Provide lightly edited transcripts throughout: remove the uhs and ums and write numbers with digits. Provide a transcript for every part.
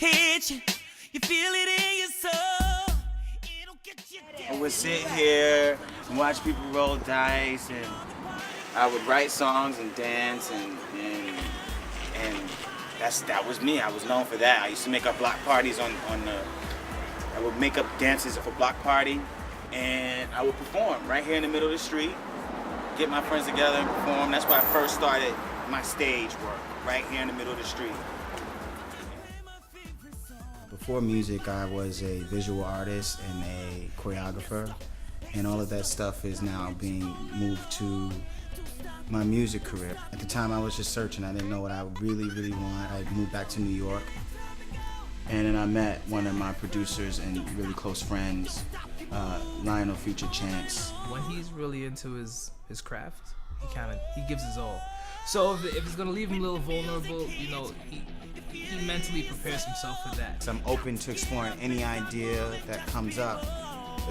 attention. You feel it in your soul. It'll get you down. I would sit here and watch people roll dice, and I would write songs and dance, and that was me. I was known for that. I used to make up block parties I would make up dances for block party, and I would perform right here in the middle of the street, get my friends together and perform. That's where I first started my stage work, right here in the middle of the street. Before music, I was a visual artist and a choreographer, and all of that stuff is now being moved to my music career. At the time, I was just searching. I didn't know what I really, really want. I moved back to New York, and then I met one of my producers and really close friends, Lionel Future Chance. When he's really into his craft, he gives his all. So if it's gonna leave him a little vulnerable, you know, he mentally prepares himself for that. So I'm open to exploring any idea that comes up,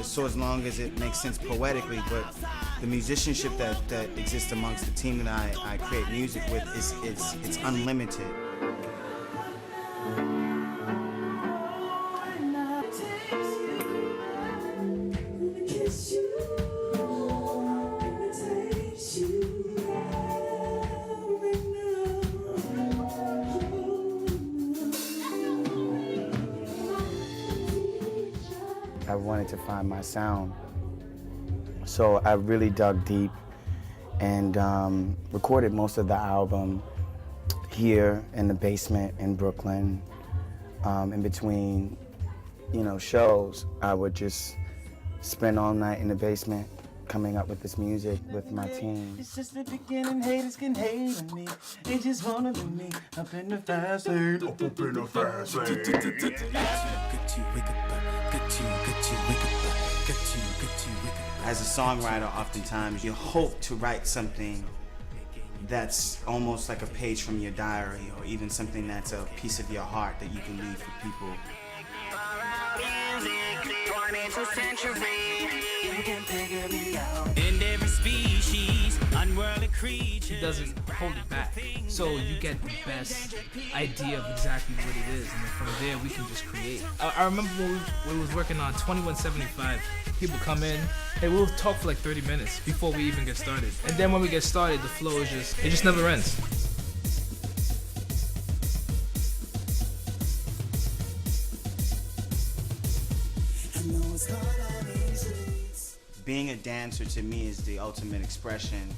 so as long as it makes sense poetically. But the musicianship that exists amongst the team that I create music with it's unlimited. I wanted to find my sound, so I really dug deep and recorded most of the album here in the basement in Brooklyn. In between, shows, I would just spend all night in the basement coming up with this music with my team. It's just the beginning, haters can hate on me. They just wanna be me up in the fast lane, up in the fast As a songwriter, oftentimes you hope to write something that's almost like a page from your diary, or even something that's a piece of your heart that you can leave for people. In every species, unworldly creature. He doesn't hold it back, so you get the best idea of exactly what it is, and then from there we can just create. I remember when we was working on 2175, people come in and we'll talk for like 30 minutes before we even get started, and then when we get started, the flow is just never ends. Being a dancer to me is the ultimate expression,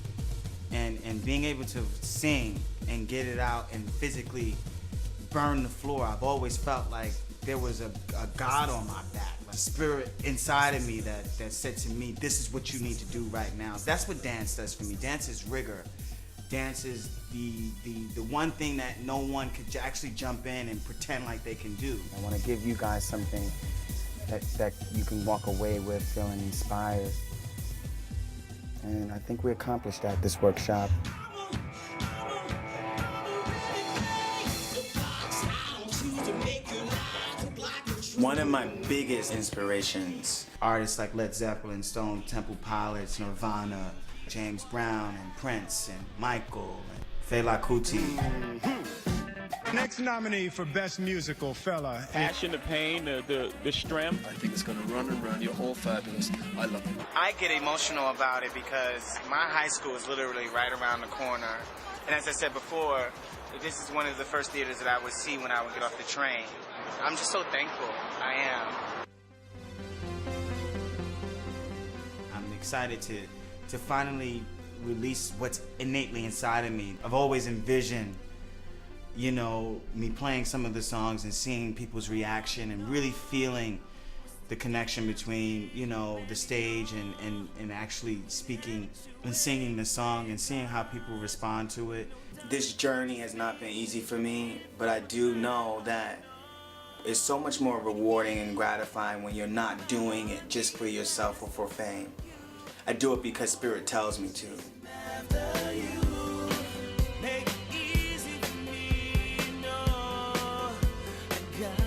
and being able to sing and get it out and physically burn the floor. I've always felt like there was a God on my back, a spirit inside of me that said to me, this is what you need to do right now. That's what dance does for me. Dance is rigor. Dance is the one thing that no one could actually jump in and pretend like they can do. I want to give you guys something that you can walk away with feeling inspired. And I think we accomplished that this workshop. One of my biggest inspirations, artists like Led Zeppelin, Stone Temple Pilots, Nirvana, James Brown, and Prince, and Michael, and Fela Kuti. Next nominee for Best Musical, fella. Passion, the pain, the strength. I think it's gonna run and run. You're all fabulous. I love it. I get emotional about it because my high school is literally right around the corner. And as I said before, this is one of the first theaters that I would see when I would get off the train. I'm just so thankful. I am. I'm excited to finally release what's innately inside of me. I've always envisioned, me playing some of the songs and seeing people's reaction and really feeling the connection between, the stage and actually speaking and singing the song and seeing how people respond to it. This journey has not been easy for me, but I do know that it's so much more rewarding and gratifying when you're not doing it just for yourself or for fame. I do it because Spirit tells me to. Make it easy for me, no, I got